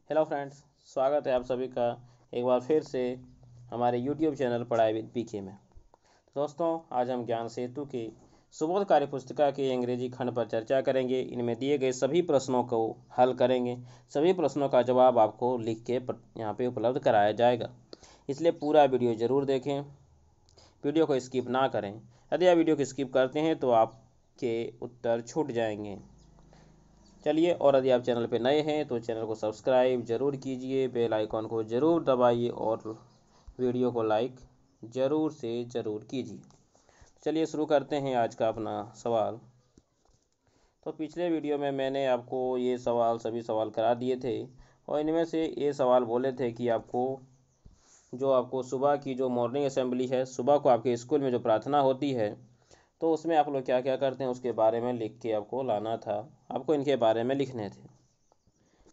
Hello friends, स्वागत है आप सभी का एक बार फिर से हमारे यूट्यूब चैनल पढ़ाई विद पीके में। दोस्तों, आज हम ज्ञान सेतु की सुबोध कार्य पुस्तिका के अंग्रेजी खंड पर चर्चा करेंगे। इनमें दिए गए सभी प्रश्नों को हल करेंगे। सभी प्रश्नों का जवाब आपको लिख के यहाँ पे उपलब्ध कराया जाएगा, इसलिए पूरा वीडियो ज़रूर देखें, वीडियो को स्किप ना करें। यदि आप वीडियो को स्किप करते हैं तो आपके उत्तर छूट जाएंगे। चलिए, और यदि आप चैनल पर नए हैं तो चैनल को सब्सक्राइब जरूर कीजिए, बेल आइकॉन को ज़रूर दबाइए और वीडियो को लाइक ज़रूर से ज़रूर कीजिए। चलिए शुरू करते हैं आज का अपना सवाल। तो पिछले वीडियो में मैंने आपको ये सभी सवाल करा दिए थे और इनमें से ये सवाल बोले थे कि आपको सुबह की जो मॉर्निंग असेंबली है, सुबह को आपके स्कूल में जो प्रार्थना होती है, तो उसमें आप लोग क्या क्या करते हैं उसके बारे में लिख के आपको लाना था। आपको इनके बारे में लिखने थे।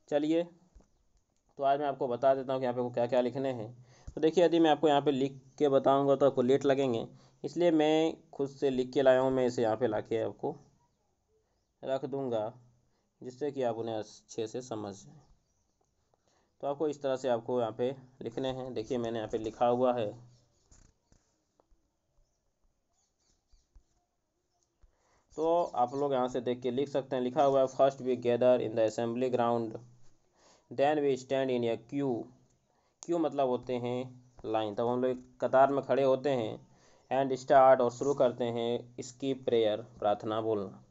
चलिए, तो आज मैं आपको बता देता हूँ कि यहाँ पे क्या क्या लिखने हैं। तो देखिए, यदि मैं आपको यहाँ पे लिख के बताऊँगा तो आपको लेट लगेंगे, इसलिए मैं खुद से लिख के लाया हूँ। मैं इसे यहाँ पे ला के आपको रख दूँगा, जिससे कि आप उन्हें अच्छे से समझ जाएँ। तो आपको इस तरह से आपको यहाँ पे लिखने हैं। देखिए, मैंने यहाँ पे लिखा हुआ है। तो आप लोग यहाँ से देख के लिख सकते हैं। लिखा हुआ है, first we gather in the assembly ground, then we stand in a queue. Queue मतलब होते हैं लाइन। तब हम लोग कतार में खड़े होते हैं। एंड स्टार्ट और शुरू करते हैं इसकी प्रेयर, प्रार्थना बोलना।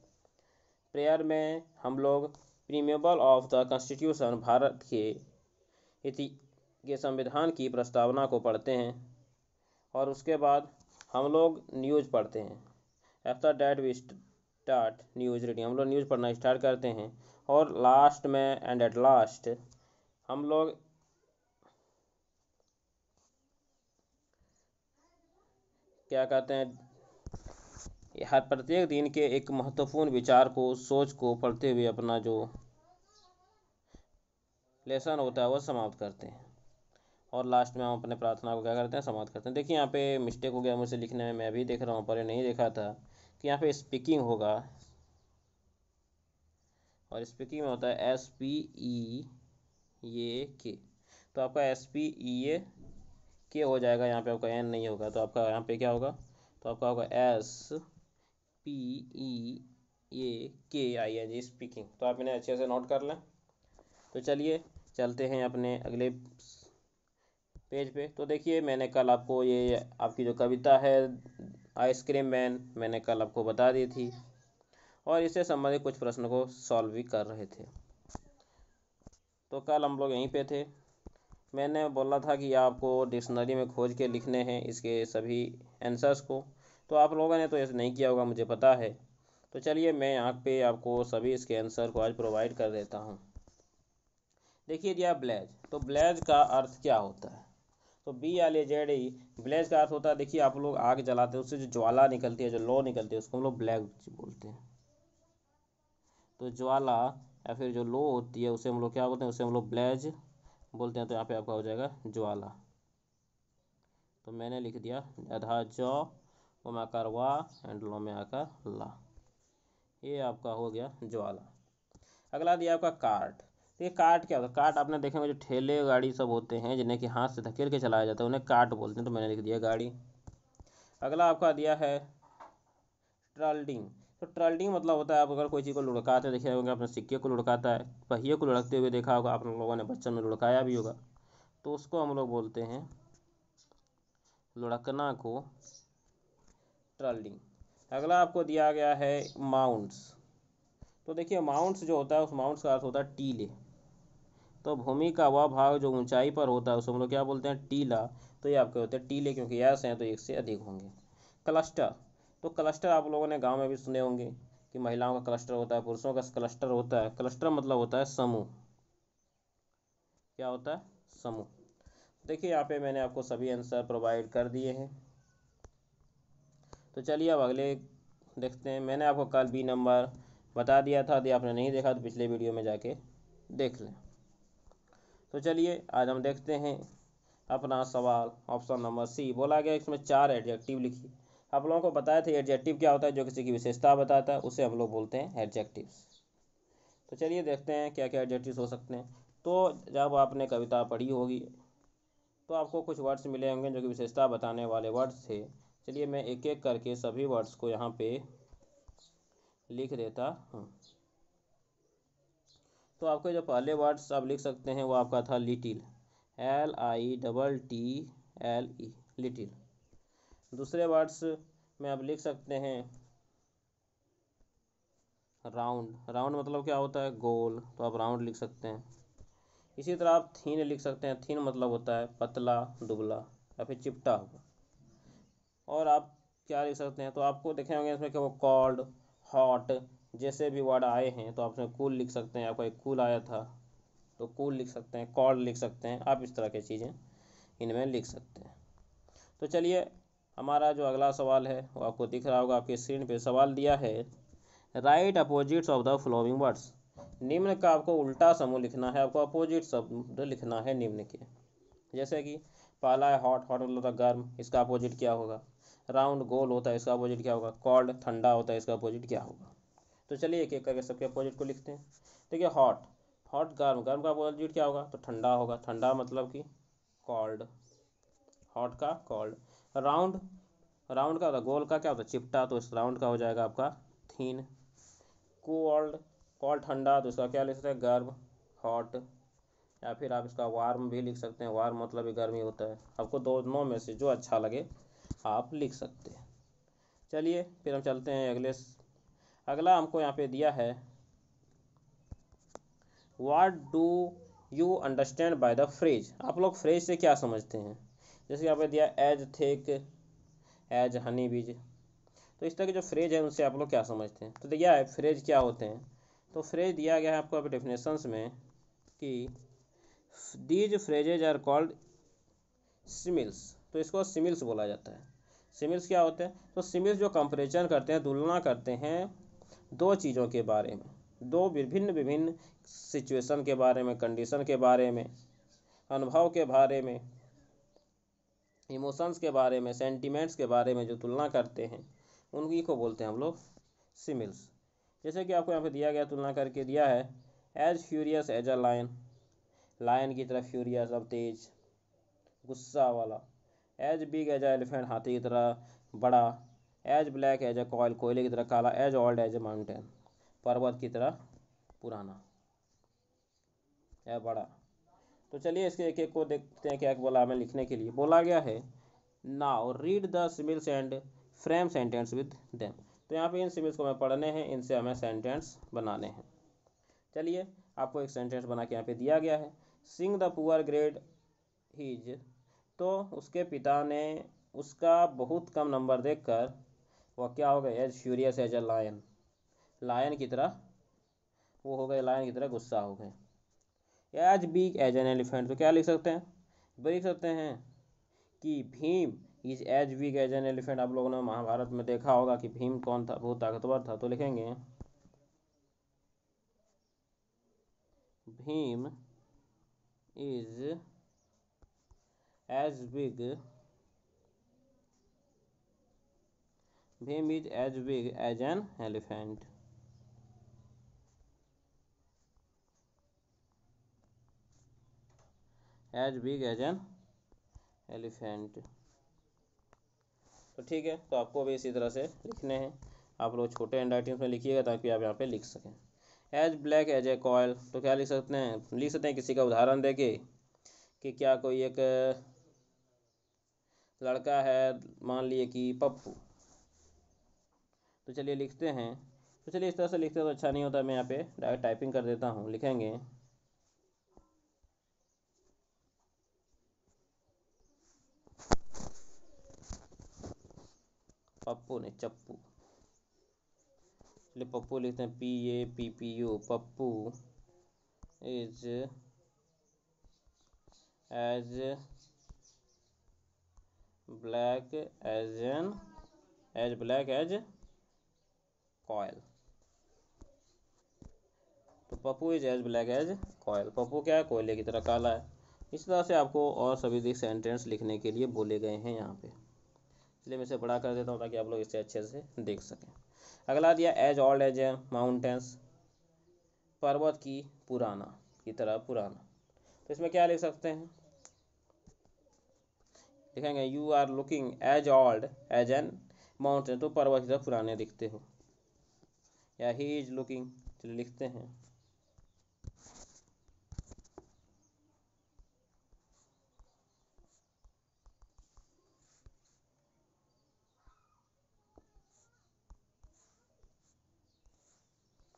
प्रेयर में हम लोग preamble of the constitution, Bharat के संविधान की प्रस्तावना को पढ़ते हैं और उसके बाद हम लोग न्यूज़ पढ़ते हैं। After that we start news reading, हम लोग न्यूज़ पढ़ना स्टार्ट करते हैं। और लास्ट में एंड एट लास्ट हम लोग क्या कहते हैं, हर प्रत्येक दिन के एक महत्वपूर्ण विचार को, सोच को पढ़ते हुए अपना जो लेसन होता है वो समाप्त करते हैं। और लास्ट में हम अपने प्रार्थना को क्या करते हैं, समाप्त करते हैं। देखिए, यहाँ पे मिस्टेक हो गया मुझसे लिखने में, मैं अभी देख रहा हूँ, पर नहीं देखा था कि यहाँ पे स्पीकिंग होगा और स्पीकिंग में होता है SPEAK। तो आपका SPEAK हो जाएगा, यहाँ पे आपका एन नहीं होगा, तो आपका यहाँ पे क्या होगा, तो आपका होगा SPEAKING, स्पीकिंग। तो आप इन्हें अच्छे से नोट कर लें। तो चलिए चलते हैं अपने अगले पेज पे। तो देखिए, मैंने कल आपको ये आपकी जो कविता है आइसक्रीम मैन, मैंने कल आपको बता दी थी और इससे संबंधित कुछ प्रश्नों को सॉल्व भी कर रहे थे। तो कल हम लोग यहीं पे थे। मैंने बोला था कि आपको डिक्शनरी में खोज के लिखने हैं इसके सभी आंसर्स को। तो आप लोगों ने तो ऐसे नहीं किया होगा, मुझे पता है। तो चलिए, मैं यहाँ पे आपको सभी इसके आंसर को आज प्रोवाइड कर देता हूँ। देखिए दिया ब्लेज, तो ब्लेज का अर्थ क्या होता है, तो BLAZE, ब्लेज का अर्थ होता है, देखिए आप लोग आग जलाते हैं, उससे जो ज्वाला निकलती है, जो लो निकलती है, उसको हम लोग ब्लेज बोलते हैं। तो ज्वाला या फिर जो लो होती है उसे हम लोग क्या बोलते हैं, उसे हम लोग ब्लेज बोलते हैं। तो यहाँ पे आपका हो जाएगा ज्वाला। तो मैंने लिख दिया आधा जौ, वो में आकर वा एंड लो में आकर ला। ये आपका हो गया ज्वाला। अगला दिया आपका कार्ट। तो ये कार्ट क्या होता है, कार्ट आपने देखे होंगे, जो ठेले गाड़ी सब होते हैं जिन्हें कि हाथ से धकेल के चलाया जाता है, उन्हें कार्ट बोलते हैं। तो मैंने लिख दिया गाड़ी। अगला आपका दिया है ट्रल्डिंग। तो ट्रल्डिंग मतलब होता है, आप अगर कोई चीज़ को लुढ़काते हैं, देखे होंगे आपने, सिक्के को लुढ़काता है, पहिए को लुढ़कते हुए देखा होगा आप लोगों ने, बच्चों ने लुढ़काया भी होगा, तो उसको हम लोग बोलते हैं, लुढ़कना को, ट्रल्डिंग। अगला आपको दिया गया है माउंट्स। तो देखिए, माउंट्स जो होता है, उस माउंट्स का अर्थ होता है टीले। तो भूमि का वह भाग जो ऊंचाई पर होता है उसे हम लोग क्या बोलते हैं, टीला। तो ये आपके होते हैं टीले, क्योंकि ऐसे हैं तो एक से अधिक होंगे। क्लस्टर, तो क्लस्टर आप लोगों ने गांव में भी सुने होंगे कि महिलाओं का क्लस्टर होता है, पुरुषों का क्लस्टर होता है। क्लस्टर मतलब होता है समूह। क्या होता है, समूह। देखिए, यहाँ पे मैंने आपको सभी आंसर प्रोवाइड कर दिए हैं। तो चलिए अब अगले देखते हैं। मैंने आपको कल B नंबर बता दिया था, यदि आपने नहीं देखा तो पिछले वीडियो में जाके देख लें। तो चलिए आज हम देखते हैं अपना सवाल। ऑप्शन नंबर C बोला गया, इसमें 4 एडजेक्टिव लिखिए। आप लोगों को बताया था एडजेक्टिव क्या होता है, जो किसी की विशेषता बताता है, उसे हम लोग बोलते हैं एडजेक्टिव्स। तो चलिए देखते हैं क्या क्या एडजेक्टिव्स हो सकते हैं। तो जब आपने कविता पढ़ी होगी तो आपको कुछ वर्ड्स मिले होंगे जो कि विशेषता बताने वाले वर्ड्स थे। चलिए मैं एक एक करके सभी वर्ड्स को यहाँ पे लिख देता हूँ। तो आपके जो पहले वर्ड्स आप लिख सकते हैं वो आपका था लिटिल, LITTLE, लिटिल। दूसरे वर्ड्स में आप लिख सकते हैं राउंड, राउंड मतलब क्या होता है, गोल, तो आप राउंड लिख सकते हैं। इसी तरह आप थीन लिख सकते हैं, थीन मतलब होता है पतला, दुबला या फिर चिपटा हुआ। और आप क्या लिख सकते हैं, तो आपको देखे होंगे इसमें क्या वो कॉल्ड, हॉट जैसे भी वर्ड आए हैं, तो आप उसमें कूल लिख सकते हैं। आपका एक कूल आया था तो कूल लिख सकते हैं, कॉल्ड लिख सकते हैं, आप इस तरह की चीज़ें इनमें लिख सकते हैं। तो चलिए हमारा जो अगला सवाल है वो आपको दिख रहा होगा आपके स्क्रीन पे। सवाल दिया है right opposites of the flowing words. निम्न का आपको उल्टा समूह लिखना है, आपको अपोजिट शब्द लिखना है निम्न के। जैसे कि पहला है हॉट, हॉट मतलब गर्म, इसका अपोजिट क्या होगा। राउंड गोल होता है, इसका अपोजिट क्या होगा। कॉल्ड ठंडा होता है, इसका अपोजिट क्या होगा। तो चलिए एक एक करके सबके अपोजिट को लिखते हैं। देखिए हॉट, हॉट गर्म, गर्म का अपोजिट क्या होगा, तो ठंडा होगा, ठंडा मतलब कि कॉल्ड, हॉट का कॉल्ड। राउंड, राउंड का होता है, गोल का क्या होता है चिपटा, तो इस राउंड का हो जाएगा आपका थीन। कोल्ड, कोल्ड ठंडा, तो इसका क्या लिख सकते हैं गर्म, हॉट। या फिर आप इसका वार्म भी लिख सकते हैं, वार्म मतलब भी गर्मी होता है। आपको दोनों में से जो अच्छा लगे आप लिख सकते हैं। चलिए फिर हम चलते हैं अगला हमको यहाँ पे दिया है what do you understand by the phrase. आप लोग फ्रेज से क्या समझते हैं। जैसे यहाँ पे दिया एज थिक, एज हनी बीज। तो इस तरह के जो फ्रेज है उनसे आप लोग क्या समझते हैं। तो देखिए फ्रेज क्या होते हैं, तो फ्रेज दिया गया है आपको अभी डेफिनेशंस में कि दीज फ्रेजेज आर कॉल्ड सिमिल्स। तो इसको सिमिल्स बोला जाता है। सिमिल्स क्या होते हैं, तो सिमिल्स जो कंपैरिजन करते हैं, तुलना करते हैं दो चीज़ों के बारे में, दो विभिन्न विभिन्न सिचुएशन के बारे में, कंडीशन के बारे में, अनुभव के बारे में, इमोशंस के बारे में, सेंटिमेंट्स के बारे में जो तुलना करते हैं उन्हीं को बोलते हैं हम लोग सिमिल्स। जैसे कि आपको यहाँ पे दिया गया, तुलना करके दिया है as furious as a lion, lion की तरह फ्यूरियस अब तेज, गुस्सा वाला। As big as a elephant, हाथी की तरह बड़ा। As black as a coil, कोयले की तरह काला। As old as a mountain, पर्वत की तरह पुराना या बड़ा। तो चलिए इसके एक एक को देखते हैं क्या बोला हमें लिखने के लिए। बोला गया है now read the similes and frame sentence with them. तो यहाँ पे इन सिमिल्स को हमें पढ़ने हैं, इनसे हमें सेंटेंस बनाने हैं। चलिए आपको एक सेंटेंस बना के यहाँ पे दिया गया है सिंग द पुअर ग्रेड हीज। तो उसके पिता ने उसका बहुत कम नंबर देखकर वह क्या हो गया, as furious as a lion, lion की तरह वो हो गए, लायन की तरह गुस्सा हो गए। As big as an elephant, तो क्या लिख सकते हैं, लिख सकते हैं कि Bhim is as big as an elephant. आप लोगों ने महाभारत में देखा होगा कि भीम कौन था, बहुत ताकतवर था। तो लिखेंगे Bhim is as big, Bhim is as big as an elephant. As big as an elephant. तो ठीक है, तो आपको भी इसी तरह से लिखने हैं। आप लोग छोटे हैंड राइटिंग में लिखिएगा ताकि आप यहाँ पे लिख सकें। As black as a coil, तो क्या लिख सकते हैं, लिख सकते हैं किसी का उदाहरण देके कि क्या कोई एक लड़का है, मान लिए कि पप्पू। तो चलिए लिखते हैं। तो चलिए इस तरह से लिखते हैं तो अच्छा नहीं होता, मैं यहाँ पे डायरेक्ट टाइपिंग कर देता हूँ। लिखेंगे पप्पू ने चप्पू। चलिए पप्पू लिखते हैं PAPPU, Pappu is as black as coal. तो Pappu is as black as coal, Pappu क्या है, कोयले की तरह काला है। इस तरह से आपको और सभी सेंटेंस लिखने के लिए बोले गए हैं यहाँ पे। इसलिए मैं इसे बड़ा कर देता हूँ ताकि आप लोग इसे अच्छे से देख सकें। अगला दिया as old as a mountains, पर्वत की पुराना की तरह पुराना। तो इसमें क्या लिख सकते हैं, लिखेंगे you are looking as old as an mountain, तो पर्वत की तरह पुराने दिखते हो, या ही इज लुकिंग, चलिए लिखते हैं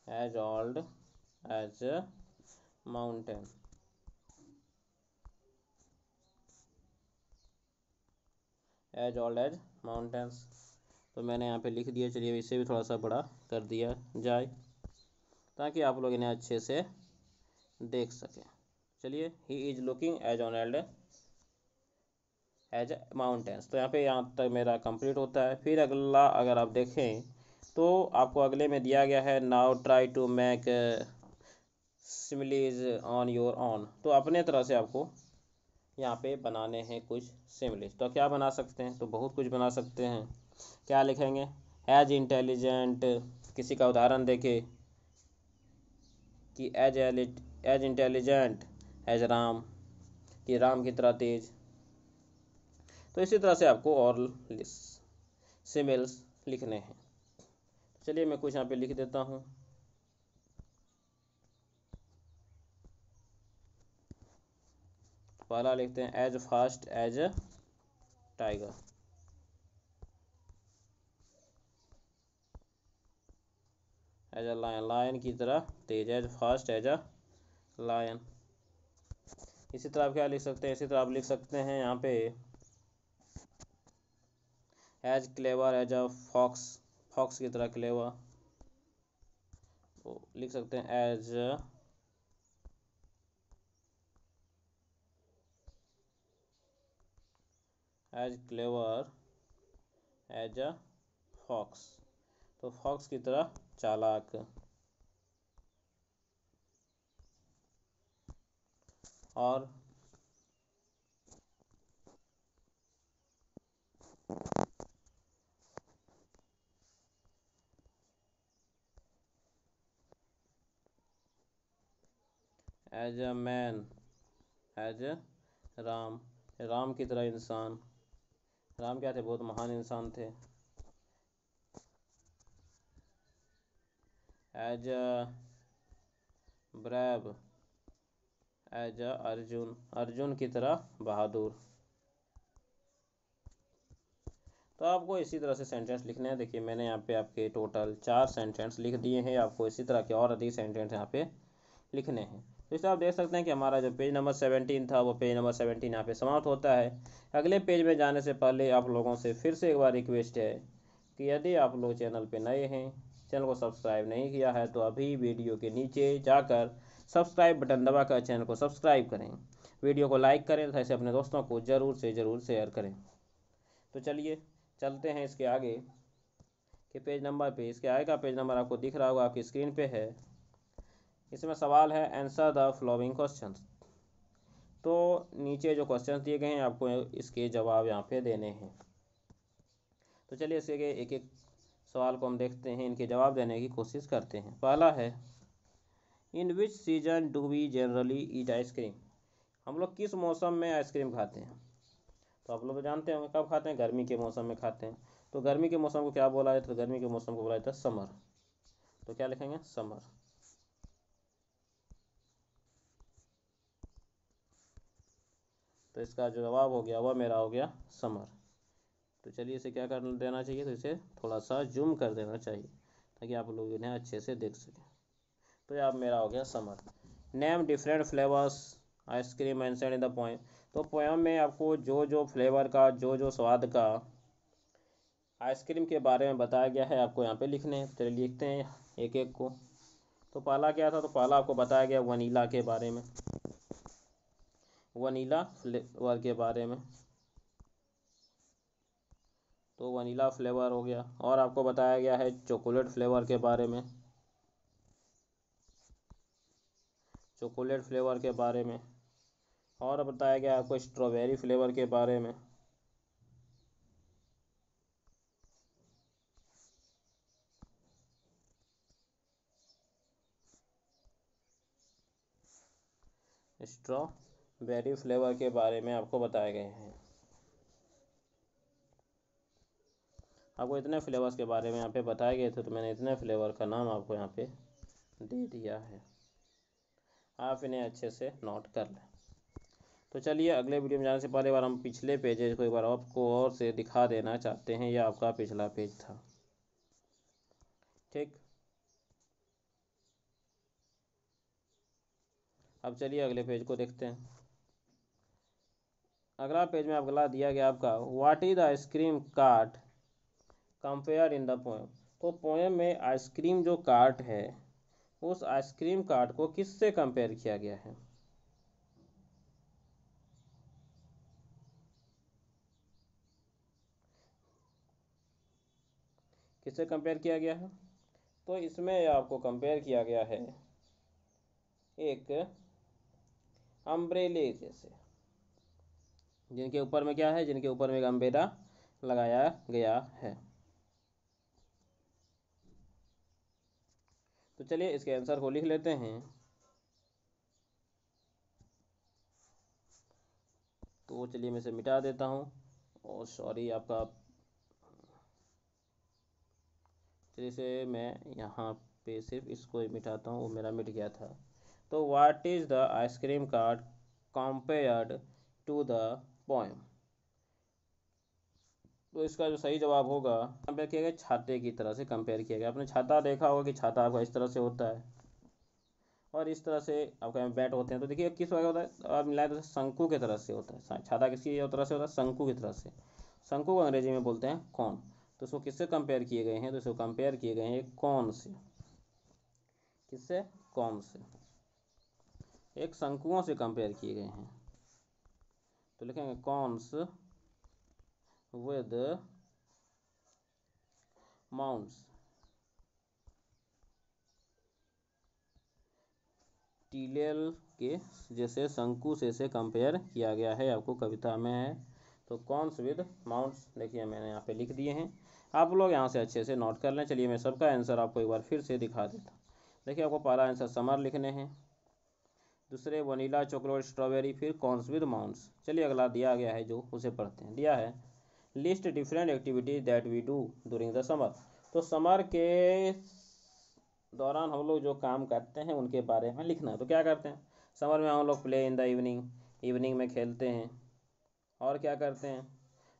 as old as a mountain, as old as mountains. तो मैंने यहाँ पे लिख दिया, चलिए इसे भी थोड़ा सा बड़ा कर दिया जाए ताकि आप लोग इन्हें अच्छे से देख सकें। चलिए he is looking as old as mountains, तो यहाँ तक मेरा कंप्लीट होता है। फिर अगला अगर आप देखें तो आपको अगले में दिया गया है now try to make similes on your own, तो अपने तरह से आपको यहाँ पे बनाने हैं कुछ सिमिलीज। तो क्या बना सकते हैं, तो बहुत कुछ बना सकते हैं। क्या लिखेंगे, एज इंटेलिजेंट, किसी का उदाहरण देके कि एज इंटेलिजेंट एज राम, कि राम की तरह तेज। तो इसी तरह से आपको और सिमिल्स लिखने हैं। चलिए मैं कुछ यहाँ पे लिख देता हूँ। पहला लिखते हैं as fast as a tiger, as a lion, lion की तरह तेज, as fast as a lion. इसी तरह आप क्या लिख सकते हैं, इसी तरह आप लिख सकते हैं यहाँ पे as clever as a fox, fox की तरह क्लेवर। तो लिख सकते हैं as clever as a fox, तो फॉक्स की तरह चालाक। और as a man as Ram, Ram की तरह इंसान। राम क्या थे, बहुत महान इंसान थे। As a brave as a Arjun, Arjun की तरह बहादुर। तो आपको इसी तरह से सेंटेंस लिखने हैं। देखिए मैंने यहाँ पे आपके टोटल 4 सेंटेंस लिख दिए हैं, आपको इसी तरह के और अधिक सेंटेंस यहाँ पे लिखने हैं। तो इससे आप देख सकते हैं कि हमारा जो पेज नंबर 17 था वो पेज नंबर 17 यहाँ पे समाप्त होता है। अगले पेज में जाने से पहले आप लोगों से फिर से एक बार रिक्वेस्ट है कि यदि आप लोग चैनल पे नए हैं, चैनल को सब्सक्राइब नहीं किया है, तो अभी वीडियो के नीचे जाकर सब्सक्राइब बटन दबाकर चैनल को सब्सक्राइब करें, वीडियो को लाइक करें तथा इसे अपने दोस्तों को ज़रूर से ज़रूर शेयर करें। तो चलिए चलते हैं इसके आगे के पेज नंबर पे। इसके आगे का पेज नंबर आपको दिख रहा होगा, आपकी स्क्रीन पे है। इसमें सवाल है आंसर द फॉलोइंग क्वेश्चंस। तो नीचे जो क्वेश्चंस दिए गए हैं आपको इसके जवाब यहाँ पे देने हैं। तो चलिए इसके एक एक सवाल को हम देखते हैं, इनके जवाब देने की कोशिश करते हैं। पहला है in which season do we generally eat ice cream, हम लोग किस मौसम में आइसक्रीम खाते हैं। तो आप लोग तो जानते होंगे कब खाते हैं, गर्मी के मौसम में खाते हैं। तो गर्मी के मौसम को क्या बोला जाता है, तो गर्मी के मौसम को बोला जाता है समर। तो क्या लिखेंगे, समर। तो इसका जो जवाब हो गया वह मेरा हो गया समर। तो चलिए इसे क्या कर देना चाहिए, तो इसे थोड़ा सा जूम कर देना चाहिए ताकि आप लोग इन्हें अच्छे से देख सकें। तो ये अब मेरा हो गया summer. Name different flavours ice cream mention in the poem, तो पोएम में आपको जो जो फ्लेवर का, जो जो स्वाद का आइसक्रीम के बारे में बताया गया है आपको यहाँ पे लिखने हैं। चलिए लिखते हैं एक एक को। तो पहला क्या था, तो पहला आपको बताया गया वनीला के बारे में, वनीला फ्लेवर के बारे में। तो वनीला फ्लेवर हो गया। और आपको बताया गया है चॉकलेट फ्लेवर के बारे में, चॉकलेट फ्लेवर के बारे में। और बताया गया आपको स्ट्रॉबेरी फ्लेवर के बारे में। बेरी फ्लेवर के बारे में आपको बताए गए हैं। आपको इतने फ्लेवर्स के बारे में यहाँ पे बताए गए थे, तो मैंने इतने फ्लेवर का नाम आपको यहाँ पे दे दिया है। आप इन्हें अच्छे से नोट कर लें। तो चलिए अगले वीडियो में जाने से पहले एक बार हम पिछले पेजेज को एक बार आपको और से दिखा देना चाहते हैं। यह आपका पिछला पेज था, ठीक। अब चलिए अगले पेज को देखते हैं। अगला पेज में अगला दिया गया आपका what is the ice cream cart compare in the poem. तो पोएम में आइसक्रीम जो कार्ट है, उस आइसक्रीम कार्ट को किससे कंपेयर किया गया है? किससे कंपेयर किया गया है? तो इसमें आपको कंपेयर किया गया है एक अम्ब्रेले जैसे, जिनके ऊपर में क्या है, जिनके ऊपर में एक अम्ब्रेला लगाया गया है। तो चलिए इसके आंसर को लिख लेते हैं। तो चलिए मैं इसे मिटा देता हूँ, और सॉरी आपका, चलिए से मैं यहाँ पे सिर्फ इसको ही मिटाता हूँ, वो मेरा मिट गया था। तो what is the ice cream cart compared to the poem. तो इसका जो सही जवाब होगा, कंपेयर किया गया छाते की तरह से कंपेयर किया गया। आपने छाता देखा होगा कि छाता आपका इस तरह से होता है, और इस तरह से आपका बैट होते हैं। तो देखिए किस वजह होता है, आप मिलाए तो शंकु की तरह से होता है। छाता किसकी तरह से होता है? शंकु की तरह से। शंकु को अंग्रेजी में बोलते हैं कौन। तो इसको किससे कंपेयर किए गए हैं? तो इसको कंपेयर किए गए हैं कौन से। किससे? कौन से, एक शंकुओं से कंपेयर किए गए हैं। तो लिखेंगे कॉन्स विद माउंट्स। टीलेल के जैसे शंकु से इसे कंपेयर किया गया है, आपको कविता में है। तो कॉन्स विद माउंट्स देखिए मैंने यहाँ पे लिख दिए हैं, आप लोग यहाँ से अच्छे से नोट कर लें। चलिए मैं सबका आंसर आपको एक बार फिर से दिखा देता हूँ। देखिए आपको पहला आंसर समर लिखने हैं, दूसरे वनीला चॉकलेट स्ट्रॉबेरी, फिर कॉन्स विद माउंट्स। चलिए अगला दिया गया है जो उसे पढ़ते हैं। दिया है list different activities that we do during the summer. तो समर के दौरान हम लोग जो काम करते हैं उनके बारे में लिखना है। तो क्या करते हैं समर में? हम लोग play in the evening, evening में खेलते हैं। और क्या करते हैं?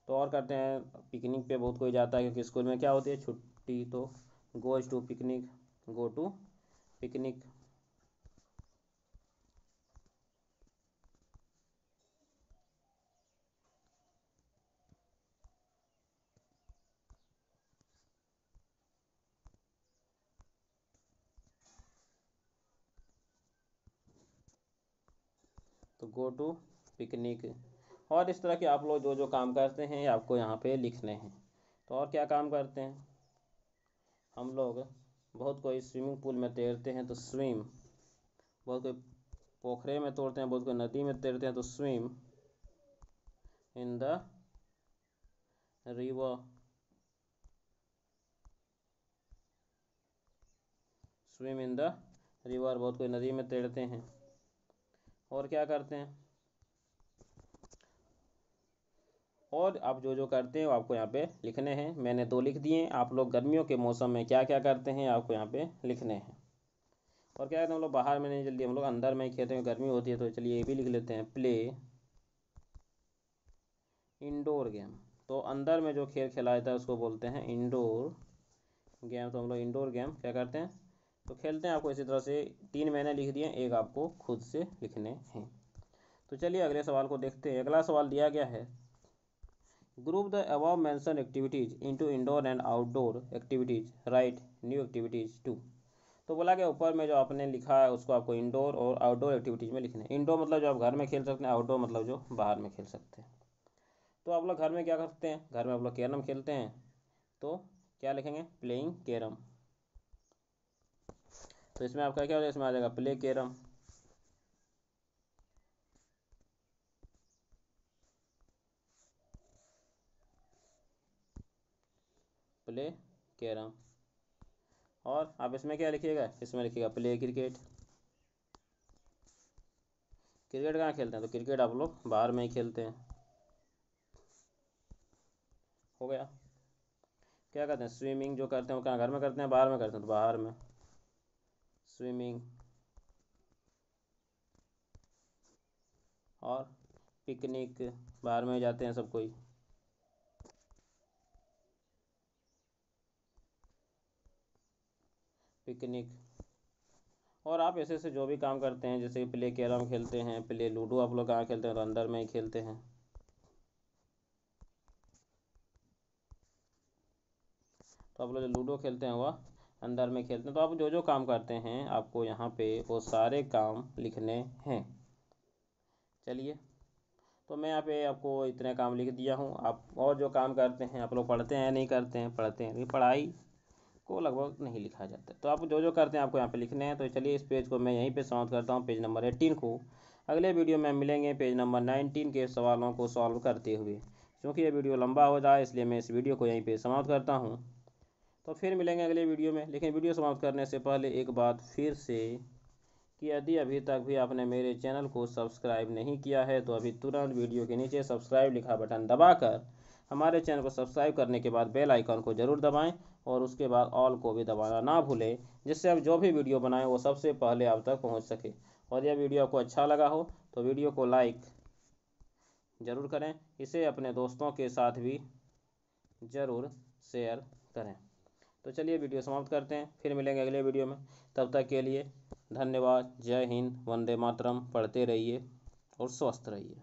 तो और करते हैं पिकनिक पे बहुत कोई जाता है, क्योंकि स्कूल में क्या होती है, छुट्टी। तो goes to picnic, go to picnic. तो गो टू पिकनिक। और इस तरह के आप लोग जो जो काम करते हैं आपको यहाँ पे लिखने हैं। तो और क्या काम करते हैं हम लोग? बहुत कोई स्विमिंग पूल में तैरते हैं तो स्विम, बहुत कोई पोखरे में तैरते हैं, बहुत कोई नदी में तैरते हैं तो swim in the river. Swim in the river, बहुत कोई नदी में तैरते हैं। और क्या करते हैं? और आप जो जो करते हैं वो आपको यहाँ पे लिखने हैं। मैंने 2 लिख दिए हैं। आप लोग गर्मियों के मौसम में क्या क्या करते हैं आपको यहाँ पे लिखने हैं। और क्या करते हैं हम लोग बाहर में नहीं, जल्दी हम लोग अंदर में ही खेलते हैं, गर्मी होती है। तो चलिए ये भी लिख लेते हैं, प्ले इंडोर गेम। तो अंदर में जो खेल खेला जाता है उसको बोलते हैं इंडोर गेम। तो हम लोग इंडोर गेम क्या करते हैं तो खेलते हैं। आपको इसी तरह से 3 मैंने लिख दिए, एक आपको खुद से लिखने हैं। तो चलिए अगले सवाल को देखते हैं। अगला सवाल दिया गया है group the above mention activities into indoor and outdoor activities, write new activities too. तो बोला गया ऊपर में जो आपने लिखा है उसको आपको इंडोर और आउटडोर एक्टिविटीज में लिखना है। इंडोर मतलब जो आप घर में खेल सकते हैं, आउटडोर मतलब जो बाहर में खेल सकते हैं। तो आप लोग घर में क्या करते हैं? घर में आप लोग कैरम खेलते हैं। तो क्या लिखेंगे? Playing carrom. तो इसमें आपका क्या हो जाएगा? इसमें आ जाएगा प्ले कैरम। Play carrom. और आप इसमें क्या लिखिएगा? इसमें लिखिएगा प्ले क्रिकेट। क्रिकेट कहाँ खेलते हैं? तो क्रिकेट आप लोग बाहर में ही खेलते हैं। हो गया। क्या कहते हैं? स्विमिंग जो करते हैं वो कहाँ, घर में करते हैं बाहर में करते हैं? तो बाहर में स्विमिंग। और पिकनिक, बाहर में जाते हैं सब कोई। पिकनिक। और आप ऐसे ऐसे जो भी काम करते हैं, जैसे प्ले कैरम खेलते हैं, प्ले लूडो आप लोग कहाँ खेलते हैं? तो अंदर में ही खेलते हैं। तो आप लोग जो लूडो खेलते हैं वह अंदर में खेलते हैं। तो आप जो जो काम करते हैं आपको यहाँ पे वो सारे काम लिखने हैं। चलिए, तो मैं यहाँ पे आपको इतने काम लिख दिया हूँ। आप और जो काम करते हैं, आप लोग पढ़ते हैं नहीं करते हैं? पढ़ते हैं, लेकिन पढ़ाई को लगभग नहीं लिखा जाता। तो आप जो जो करते हैं आपको यहाँ पे लिखने हैं। तो चलिए, इस पेज को मैं यहीं पे समाप्त करता हूँ, पेज नंबर 18 को। अगले वीडियो में मिलेंगे पेज नंबर 19 के सवालों को सॉल्व करते हुए। क्योंकि ये वीडियो लंबा हो जाए इसलिए मैं इस वीडियो को यहीं पे समाप्त करता हूँ। तो फिर मिलेंगे अगले वीडियो में। लेकिन वीडियो समाप्त करने से पहले एक बात फिर से, कि यदि अभी तक भी आपने मेरे चैनल को सब्सक्राइब नहीं किया है तो अभी तुरंत वीडियो के नीचे सब्सक्राइब लिखा बटन दबाकर हमारे चैनल को सब्सक्राइब करने के बाद बेल आइकन को ज़रूर दबाएं और उसके बाद ऑल को भी दबाना ना भूलें, जिससे हम जो भी वीडियो बनाएं वो सबसे पहले आप तक पहुंच सके। और यह वीडियो आपको अच्छा लगा हो तो वीडियो को लाइक ज़रूर करें, इसे अपने दोस्तों के साथ भी ज़रूर शेयर करें। तो चलिए वीडियो समाप्त करते हैं, फिर मिलेंगे अगले वीडियो में। तब तक के लिए धन्यवाद। जय हिंद, वंदे मातरम। पढ़ते रहिए और स्वस्थ रहिए।